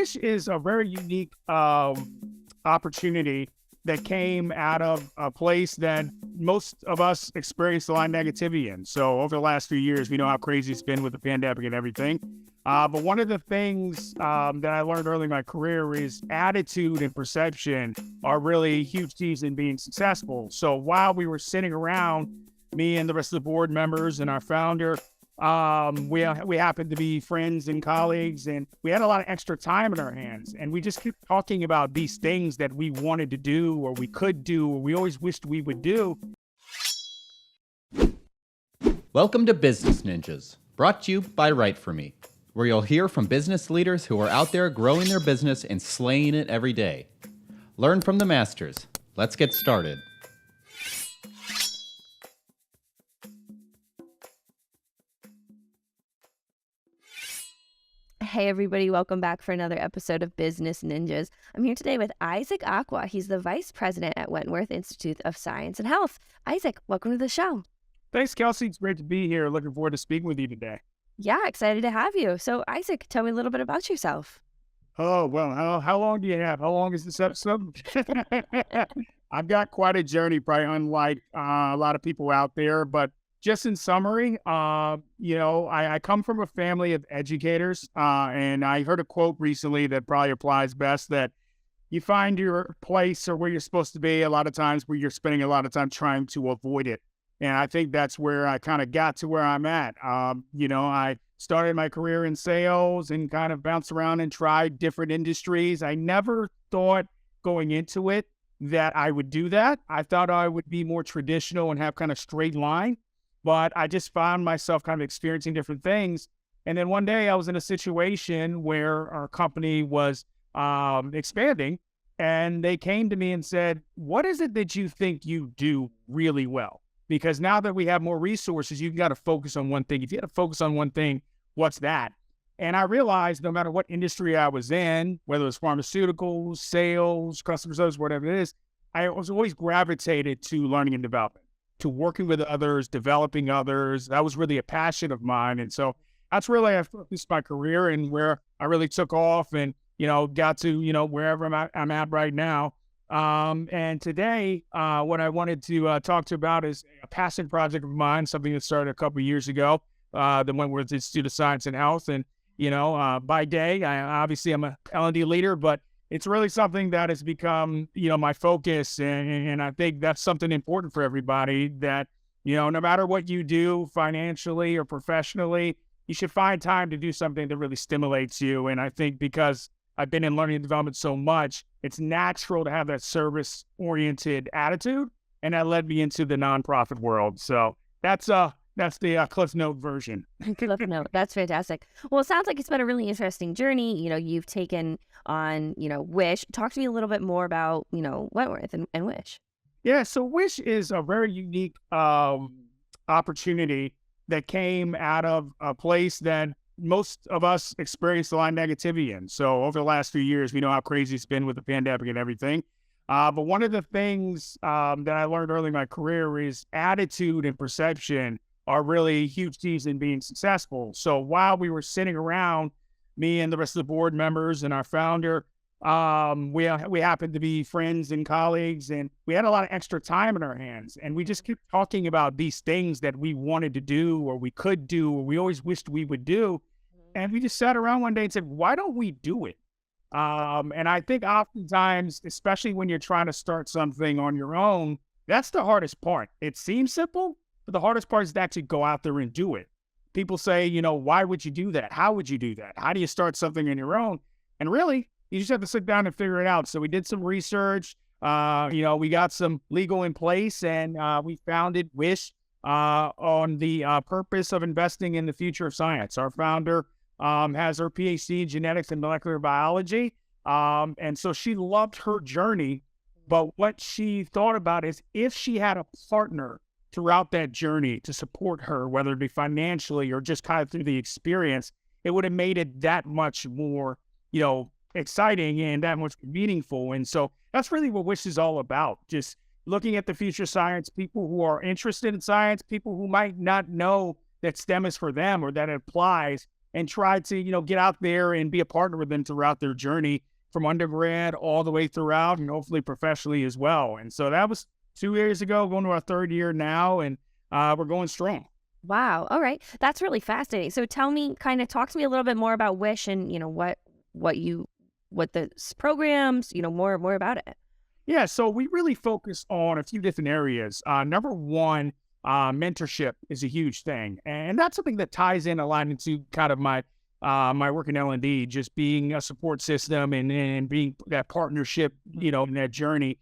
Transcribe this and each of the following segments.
Wish is a very unique opportunity that came out of a place that most of us experienced a lot of negativity in. So over the last few years, we know how crazy it's been with the pandemic and everything. But one of the things that I learned early in my career is attitude and perception are really huge keys in being successful. So while we were sitting around, me and the rest of the board members and our founder, we happened to be friends and colleagues, and we had a lot of extra time in our hands. And we just kept talking about these things that we wanted to do, or we could do, or we always wished we would do. Welcome to Business Ninjas, brought to you by WriteForMe, where you'll hear from business leaders who are out there growing their business and slaying it every day. Learn from the masters. Let's get started. Hey everybody, welcome back for another episode of Business Ninjas. I'm here today with Isaac Acquah. He's the Vice President at Wentworth Institute of Science and Health. Isaac, welcome to the show. Thanks, Kelsey. It's great to be here. Looking forward to speaking with you today. Yeah, excited to have you. So Isaac, tell me a little bit about yourself. Oh, well, how long do you have? How long is this episode? I've got quite a journey, probably unlike a lot of people out there, but just in summary, I come from a family of educators, and I heard a quote recently that probably applies best, that you find your place or where you're supposed to be a lot of times where you're spending a lot of time trying to avoid it. And I think that's where I kind of got to where I'm at. I started my career in sales and kind of bounced around and tried different industries. I never thought going into it that I would do that. I thought I would be more traditional and have kind of straight line. But I just found myself kind of experiencing different things. And then one day I was in a situation where our company was expanding, and they came to me and said, what is it that you think you do really well? Because now that we have more resources, you've got to focus on one thing. If you had to focus on one thing, what's that? And I realized no matter what industry I was in, whether it was pharmaceuticals, sales, customer service, whatever it is, I was always gravitated to learning and development, to working with others, developing others. That was really a passion of mine. And so that's really, I focused my career and where I really took off and, got to, wherever I'm at right now. And today, what I wanted to talk to about is a passion project of mine, something that started a couple of years ago, the Wentworth Institute of Science and Health. And, by day, I'm a L&D leader, but it's really something that has become, my focus. And I think that's something important for everybody that, no matter what you do financially or professionally, you should find time to do something that really stimulates you. And I think because I've been in learning and development so much, it's natural to have that service-oriented attitude. And that led me into the nonprofit world. So that's the Cliff Note version. Cliff Note. That's fantastic. Well, it sounds like it's been a really interesting journey. You've taken on, Wish. Talk to me a little bit more about, Wentworth and Wish. Yeah. So Wish is a very unique opportunity that came out of a place that most of us experienced a lot of negativity in. So over the last few years, we know how crazy it's been with the pandemic and everything. But one of the things that I learned early in my career is attitude and perception are really huge keys in being successful. So while we were sitting around, me and the rest of the board members and our founder, we happened to be friends and colleagues, and we had a lot of extra time in our hands. And we just kept talking about these things that we wanted to do, or we could do, or we always wished we would do. And we just sat around one day and said, why don't we do it? And I think oftentimes, especially when you're trying to start something on your own, that's the hardest part. It seems simple, but the hardest part is to actually go out there and do it. People say, why would you do that? How would you do that? How do you start something on your own? And really, you just have to sit down and figure it out. So we did some research, we got some legal in place, and we founded Wish on the purpose of investing in the future of science. Our founder has her PhD in genetics and molecular biology. And so she loved her journey. But what she thought about is if she had a partner throughout that journey to support her, whether it be financially or just kind of through the experience, it would have made it that much more, exciting and that much meaningful. And so that's really what Wish is all about. Just looking at the future science, people who are interested in science, people who might not know that STEM is for them or that it applies, and try to, get out there and be a partner with them throughout their journey from undergrad all the way throughout and hopefully professionally as well. And so that was 2 years ago, going to our third year now, and we're going strong. Wow. All right. That's really fascinating. So talk to me a little bit more about Wish and, what the programs, more about it. Yeah, so we really focus on a few different areas. Number one, mentorship is a huge thing, and that's something that ties in a lot into kind of my work in L&D, just being a support system and being that partnership, in that journey.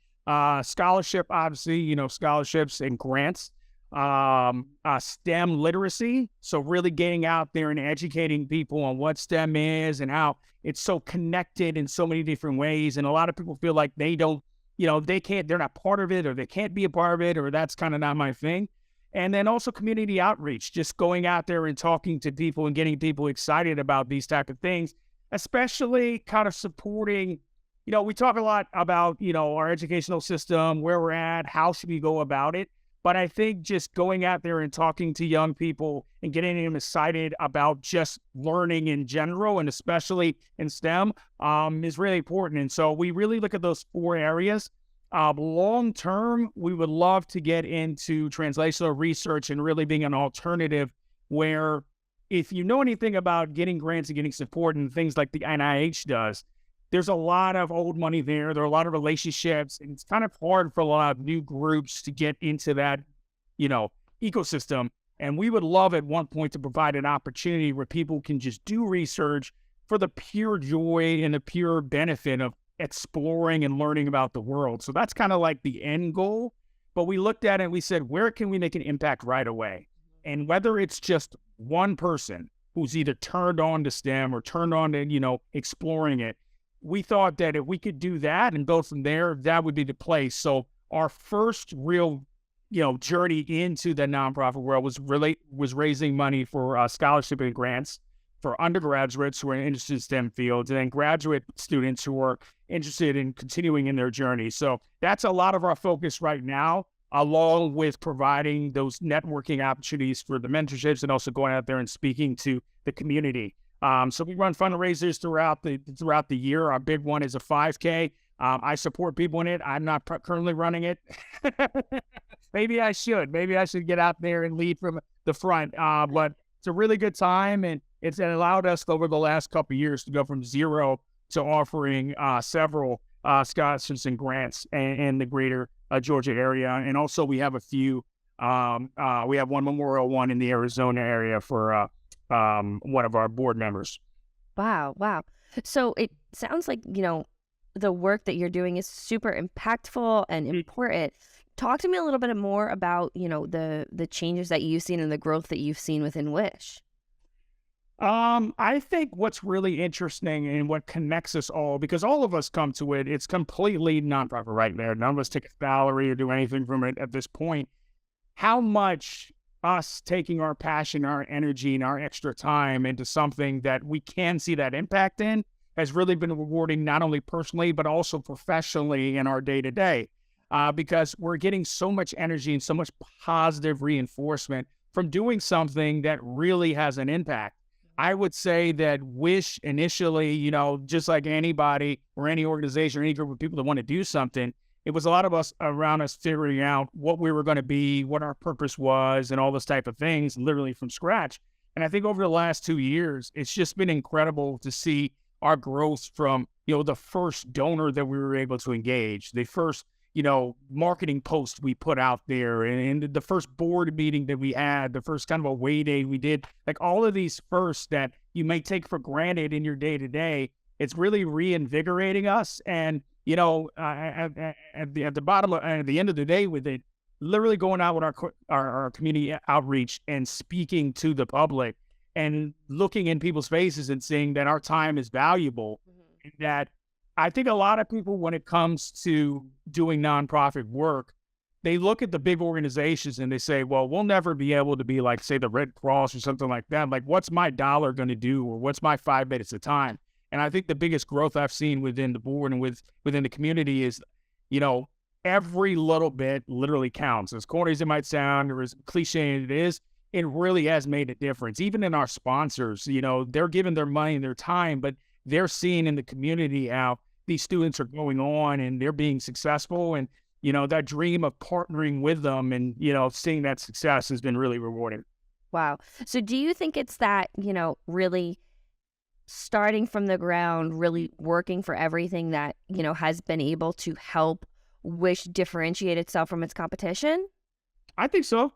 Scholarship, obviously, scholarships and grants. STEM literacy, so really getting out there and educating people on what STEM is and how it's so connected in so many different ways. And a lot of people feel like they don't, they're not part of it, or they can't be a part of it, or that's kind of not my thing. And then also community outreach, just going out there and talking to people and getting people excited about these type of things, especially kind of supporting, we talk a lot about, our educational system, where we're at, how should we go about it. But I think just going out there and talking to young people and getting them excited about just learning in general, and especially in STEM, is really important. And so we really look at those 4 areas. Long term, we would love to get into translational research and really being an alternative where, if you know anything about getting grants and getting support and things like the NIH does, there's a lot of old money there. There are a lot of relationships, and it's kind of hard for a lot of new groups to get into that, ecosystem. And we would love at one point to provide an opportunity where people can just do research for the pure joy and the pure benefit of exploring and learning about the world. So that's kind of like the end goal. But we looked at it and we said, where can we make an impact right away? And whether it's just one person who's either turned on to STEM or turned on to, exploring it, we thought that if we could do that and go from there, that would be the place. So our first real, journey into the nonprofit world was raising money for scholarship and grants for undergraduates who are interested in STEM fields, and then graduate students who are interested in continuing in their journey. So that's a lot of our focus right now, along with providing those networking opportunities for the mentorships and also going out there and speaking to the community. So we run fundraisers throughout the year. Our big one is a 5K. I support people in it. I'm not currently running it. Maybe I should. Maybe I should get out there and lead from the front. But it's a really good time, and it's allowed us over the last couple of years to go from 0 to offering several scholarships and grants in the greater Georgia area. And also we have a few. We have one memorial one in the Arizona area for one of our board members. Wow. So it sounds like, the work that you're doing is super impactful and important. Talk to me a little bit more about, the changes that you've seen and the growth that you've seen within Wish. I think what's really interesting and what connects us all, because all of us come to it, it's completely nonprofit right there. None of us take a salary or do anything from it at this point. How much us taking our passion, our energy, and our extra time into something that we can see that impact in has really been rewarding, not only personally, but also professionally in our day-to-day, because we're getting so much energy and so much positive reinforcement from doing something that really has an impact. I would say that Wish initially, just like anybody or any organization or any group of people that want to do something, it was a lot of us around us figuring out what we were going to be, what our purpose was, and all this type of things, literally from scratch. And I think over the last 2 years, it's just been incredible to see our growth from, the first donor that we were able to engage, the first, marketing post we put out there, and the first board meeting that we had, the first kind of away day we did, like all of these firsts that you may take for granted in your day-to-day. It's really reinvigorating us. And at the bottom, at the end of the day with it, literally going out with our community outreach and speaking to the public and looking in people's faces and seeing that our time is valuable. And that I think a lot of people, when it comes to doing nonprofit work, they look at the big organizations and they say, well, we'll never be able to be like, say, the Red Cross or something like that. Like, what's my dollar going to do, or what's my 5 minutes of time? And I think the biggest growth I've seen within the board and within the community is, every little bit literally counts. As corny as it might sound, or as cliche as it is, it really has made a difference. Even in our sponsors, they're giving their money and their time, but they're seeing in the community how these students are going on and they're being successful. And, that dream of partnering with them and, seeing that success has been really rewarding. Wow. So do you think it's that, really starting from the ground, really working for everything that, has been able to help Wish differentiate itself from its competition? I think so.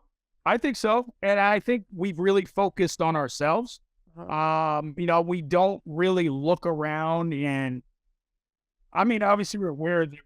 And I think we've really focused on ourselves. We don't really look around and, I mean, obviously we're aware that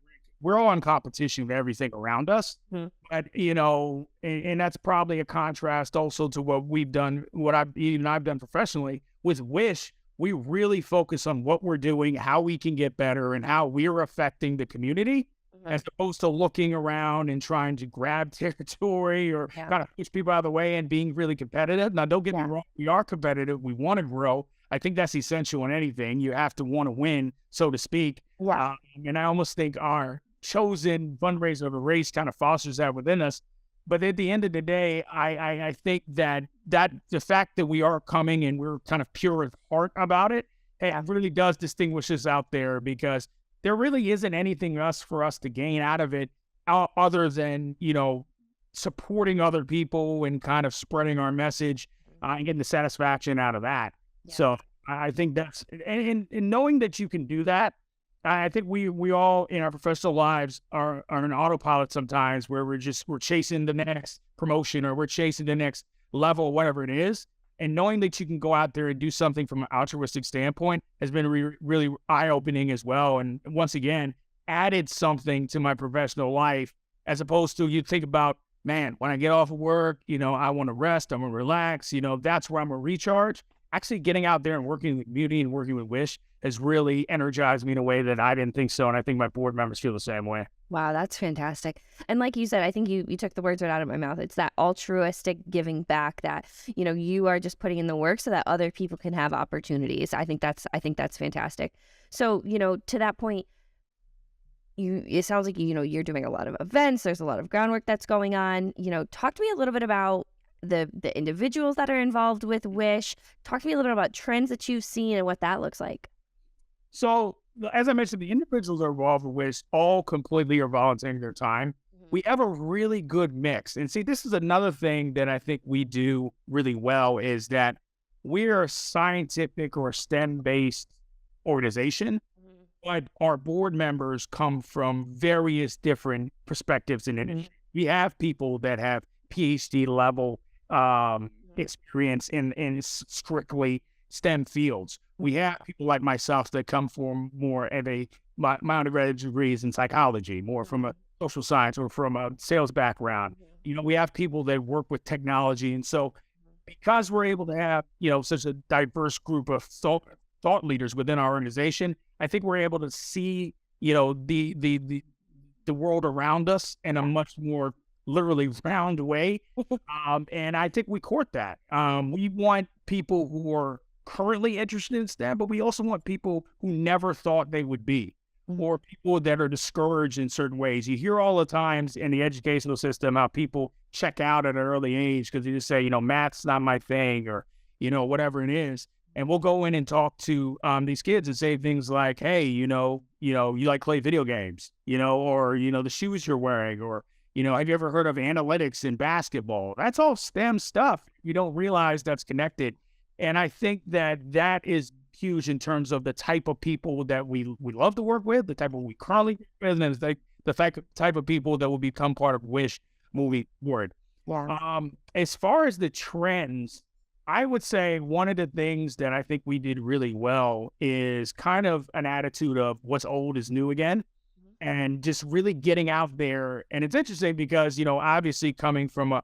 we're all in competition with everything around us, but, and that's probably a contrast also to what we've done, what I've done professionally. With Wish, we really focus on what we're doing, how we can get better, and how we're affecting the community, as opposed to looking around and trying to grab territory or kind of push people out of the way and being really competitive. Now, don't get me wrong, we are competitive. We want to grow. I think that's essential in anything. You have to want to win, so to speak. And I almost think our chosen fundraiser of a race kind of fosters that within us. But at the end of the day, I think that the fact that we are coming and we're kind of pure of heart about it, it really does distinguish us out there, because there really isn't anything for us to gain out of it other than, supporting other people and kind of spreading our message and getting the satisfaction out of that. So I think that's, and knowing that you can do that, I think we all in our professional lives are an autopilot sometimes, where we're chasing the next promotion or we're chasing the next level, whatever it is. And knowing that you can go out there and do something from an altruistic standpoint has been really eye-opening as well. And once again, added something to my professional life, as opposed to, you think about, man, when I get off of work, I want to rest, I'm going to relax, that's where I'm going to recharge. Actually getting out there and working in the community and working with Wish has really energized me in a way that I didn't think so. And I think my board members feel the same way. Wow, that's fantastic. And like you said, I think you took the words right out of my mouth. It's that altruistic giving back that, you are just putting in the work so that other people can have opportunities. I think that's fantastic. So, to that point, it sounds like, you're doing a lot of events. There's a lot of groundwork that's going on. Talk to me a little bit about the individuals that are involved with Wish. Talk to me a little bit about trends that you've seen and what that looks like. So, as I mentioned, the individuals that are involved with Wish all completely are volunteering their time. We have a really good mix. And see, this is another thing that I think we do really well, is that we're a scientific or STEM-based organization, but our board members come from various different perspectives in industry. We have people that have PhD level experience in strictly STEM fields. We have people like myself that come from more of my undergraduate degrees in psychology, more from a social science or from a sales background. We have people that work with technology. And so because we're able to have, such a diverse group of thought leaders within our organization, I think we're able to see, the world around us in a much more literally round way. And I think we court that. We want people who are currently interested in STEM, but we also want people who never thought they would be, or people that are discouraged in certain ways. You hear all the times in the educational system how people check out at an early age because they just say, math's not my thing, or, whatever it is. And we'll go in and talk to these kids and say things like, hey, you like play video games, or, the shoes you're wearing, or, have you ever heard of analytics in basketball? That's all STEM stuff. You don't realize that's connected. And I think that is huge in terms of the type of people that we love to work with, the type of we currently work with, and the type of people that will become part of Wish moving forward. As far as the trends, I would say one of the things that I think we did really well is kind of an attitude of what's old is new again, and just really getting out there. And it's interesting because, obviously coming from a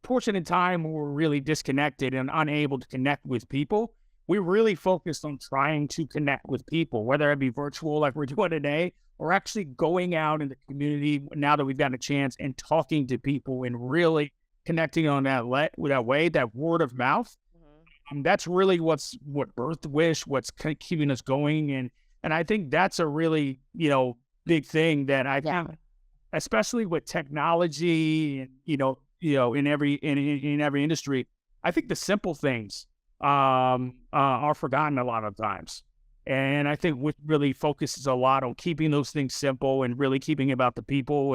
portion in time where we're really disconnected and unable to connect with people, we really focused on trying to connect with people, whether it be virtual like we're doing today, or actually going out in the community now that we've gotten a chance and talking to people and really connecting on that way, that word of mouth. That's really what birthed Wish, what's keeping us going. And I think that's a really, big thing that I think, especially with technology and, in every industry, I think the simple things are forgotten a lot of times. And I think what really focuses a lot on keeping those things simple and really keeping about the people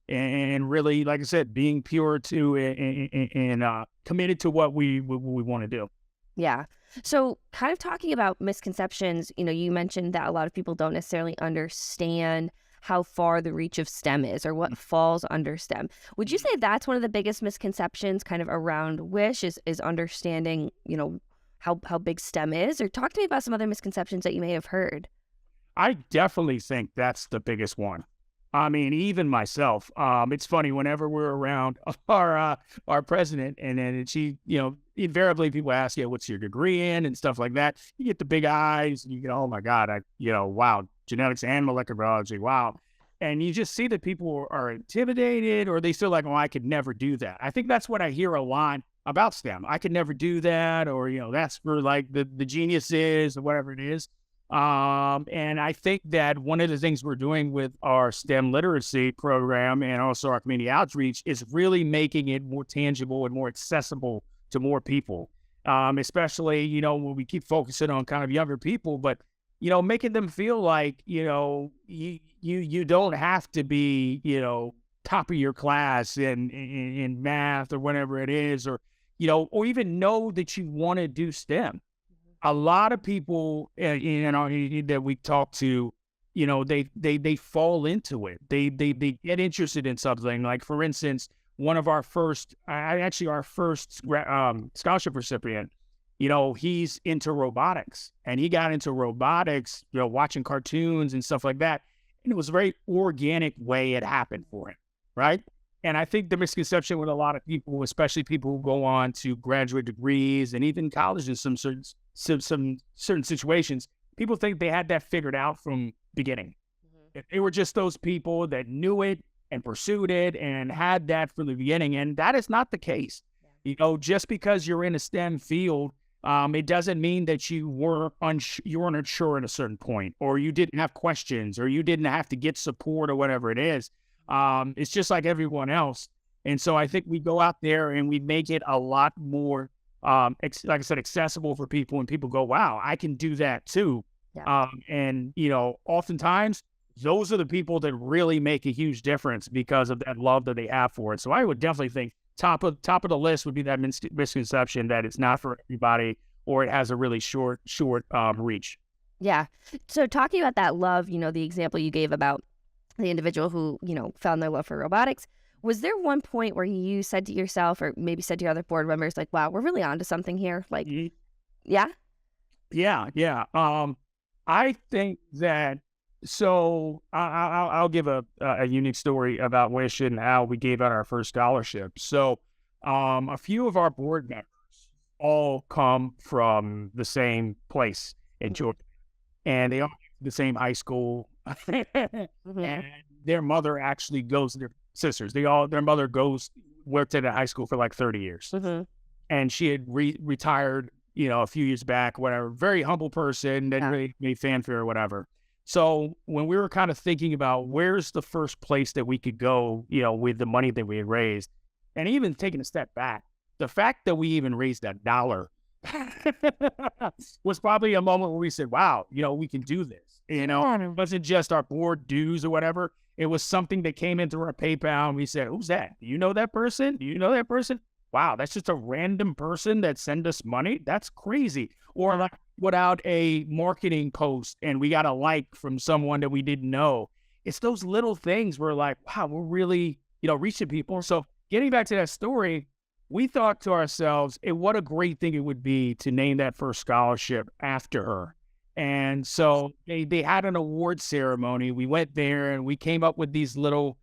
and really, like I said, being pure to and committed to what we want to do. Yeah. So kind of talking about misconceptions, you mentioned that a lot of people don't necessarily understand how far the reach of STEM is or what falls under STEM. Would you say that's one of the biggest misconceptions kind of around Wish is understanding, how big STEM is? Or talk to me about some other misconceptions that you may have heard. I definitely think that's the biggest one. I mean, even myself, it's funny whenever we're around our president, and then she, invariably people ask, what's your degree in and stuff like that. You get the big eyes, and you go, oh my God, wow, genetics and molecular biology, wow. And you just see that people are intimidated, or they feel like, oh, I could never do that. I think that's what I hear a lot about STEM. I could never do that, or that's for like the geniuses or whatever it is. And I think that one of the things we're doing with our STEM literacy program and also our community outreach is really making it more tangible and more accessible to more people. Especially, when we keep focusing on kind of younger people, but, making them feel like, you don't have to be, top of your class in math or whatever it is, or even know that you want to do STEM. A lot of people, that we talk to, they fall into it. They get interested in something. Like, for instance, one of our first scholarship recipient, he's into robotics, and he got into robotics, watching cartoons and stuff like that. And it was a very organic way it happened for him, right? And I think the misconception with a lot of people, especially people who go on to graduate degrees and even college in some certain situations, people think they had that figured out from beginning. Mm-hmm. They were just those people that knew it and pursued it and had that from the beginning. And that is not the case. Yeah. Just because you're in a STEM field, it doesn't mean that you weren't unsure at a certain point, or you didn't have questions, or you didn't have to get support or whatever it is. It's just like everyone else. And so I think we go out there and we make it a lot more, like I said, accessible for people, and people go, wow, I can do that too. Yeah. And, oftentimes those are the people that really make a huge difference because of that love that they have for it. So I would definitely think top of the list would be that misconception that it's not for everybody, or it has a really short reach. Yeah. So talking about that love, the example you gave about the individual who, found their love for robotics, was there one point where you said to yourself, or maybe said to your other board members, like, wow, we're really onto something here? Like, mm-hmm. Yeah? Yeah. I think that, so I'll give a unique story about Wish and how we gave out our first scholarship. So a few of our board members all come from the same place in Georgia, and they all went to the same high school. Mm-hmm. And their mother actually goes, their sisters, their mother worked at a high school for like 30 years. Mm-hmm. And she had retired, a few years back, whatever. Very humble person, didn't really make fanfare or whatever. So when we were kind of thinking about where's the first place that we could go, with the money that we had raised, and even taking a step back, the fact that we even raised $1 was probably a moment where we said, wow, we can do this. It wasn't just our board dues or whatever. It was something that came into our PayPal, and we said, who's that? Do you know that person? Do you know that person? Wow, that's just a random person that sent us money? That's crazy. Or like put out a marketing post and we got a like from someone that we didn't know. It's those little things where like, wow, we're really, reaching people. So getting back to that story, we thought to ourselves, what a great thing it would be to name that first scholarship after her. And so they had an award ceremony. We went there and we came up with these little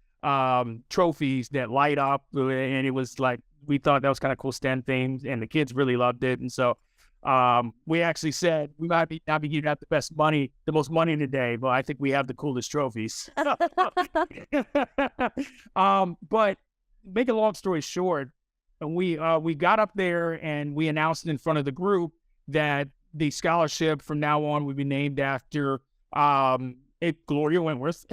trophies that light up. And it was like, we thought that was kind of cool STEM themes, and the kids really loved it. And so we actually said we might not be giving out the most money today, but I think we have the coolest trophies. But make a long story short, we got up there and we announced in front of the group that the scholarship from now on would be named after Gloria Wentworth,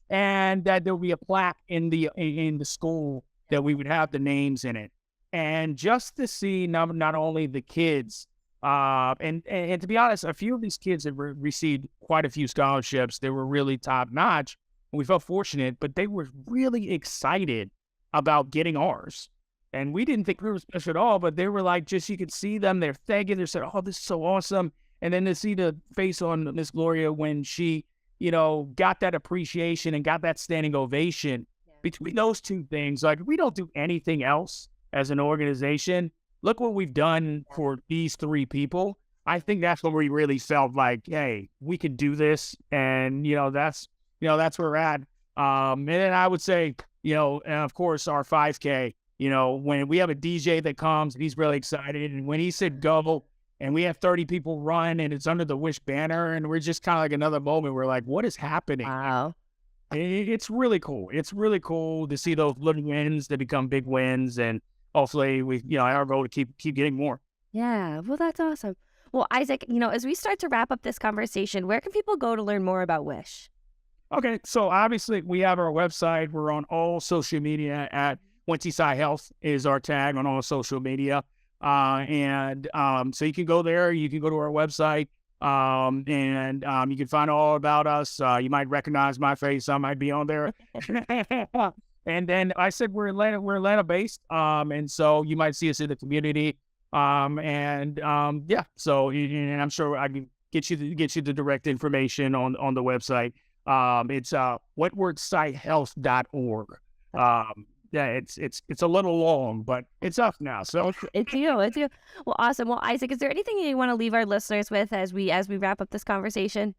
and that there will be a plaque in the school that we would have the names in it. And just to see not only the kids, and to be honest, a few of these kids have received quite a few scholarships. They were really top notch. We felt fortunate, but they were really excited about getting ours. And we didn't think we were special at all, but they were like, just you could see them, they're thanking, they said, oh, this is so awesome. And then to see the face on Miss Gloria when she, got that appreciation and got that standing ovation. Between those two things, like we don't do anything else as an organization. Look what we've done for these three people. I think that's when we really felt like, hey, we could do this. And, that's where we're at. And then I would say, and of course, our 5K, when we have a DJ that comes and he's really excited. And when he said go and we have 30 people run and it's under the Wish banner and we're just kind of like another moment. We're like, what is happening? Wow. It's really cool. It's really cool to see those little wins that become big wins. And hopefully our goal to keep getting more. Yeah. Well, that's awesome. Well, Isaac, as we start to wrap up this conversation, where can people go to learn more about Wish? Okay. So obviously we have our website. We're on all social media at Wentworth Health is our tag on all social media. So you can go there, you can go to our website, and you can find all about us. You might recognize my face. I might be on there. And then I said, we're Atlanta based. And so you might see us in the community. So and I'm sure I can get you the direct information on the website. It's wentworthsitehealth.org. Yeah, it's a little long, but it's up now. So It's you. Well, awesome. Well, Isaac, is there anything you want to leave our listeners with as we wrap up this conversation?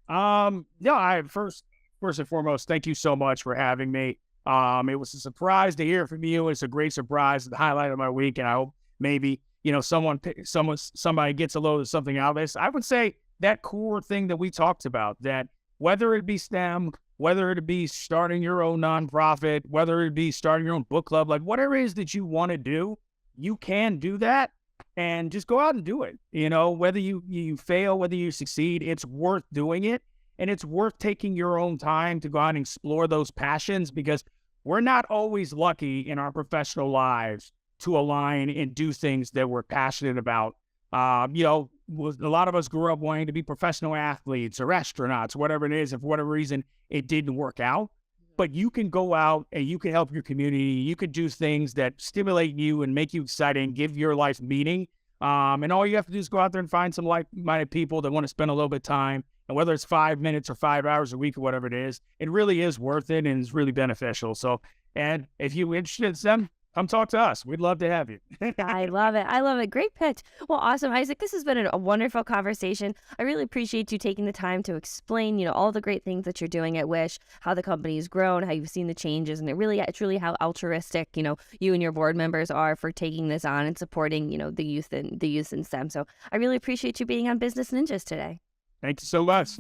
First and foremost, thank you so much for having me. It was a surprise to hear from you. It's a great surprise, the highlight of my week, and I hope maybe somebody gets a load of something out of this. I would say that core thing that we talked about, that whether it be STEM, whether it be starting your own nonprofit, whether it be starting your own book club, like whatever it is that you want to do, you can do that and just go out and do it. Whether you fail, whether you succeed, it's worth doing it. And it's worth taking your own time to go out and explore those passions, because we're not always lucky in our professional lives to align and do things that we're passionate about. A lot of us grew up wanting to be professional athletes or astronauts, whatever it is. If for whatever reason it didn't work out, but you can go out and you can help your community. You can do things that stimulate you and make you excited and give your life meaning. And all you have to do is go out there and find some like-minded people that want to spend a little bit of time. And whether it's 5 minutes or 5 hours a week or whatever it is, it really is worth it and it's really beneficial. So, and if you're interested in them, come talk to us. We'd love to have you. I love it. Great pitch. Well, awesome, Isaac. This has been a wonderful conversation. I really appreciate you taking the time to explain, all the great things that you're doing at Wish, how the company has grown, how you've seen the changes, and it's really how altruistic, you and your board members are for taking this on and supporting, the youth in STEM. So I really appreciate you being on Business Ninjas today. Thank you so much.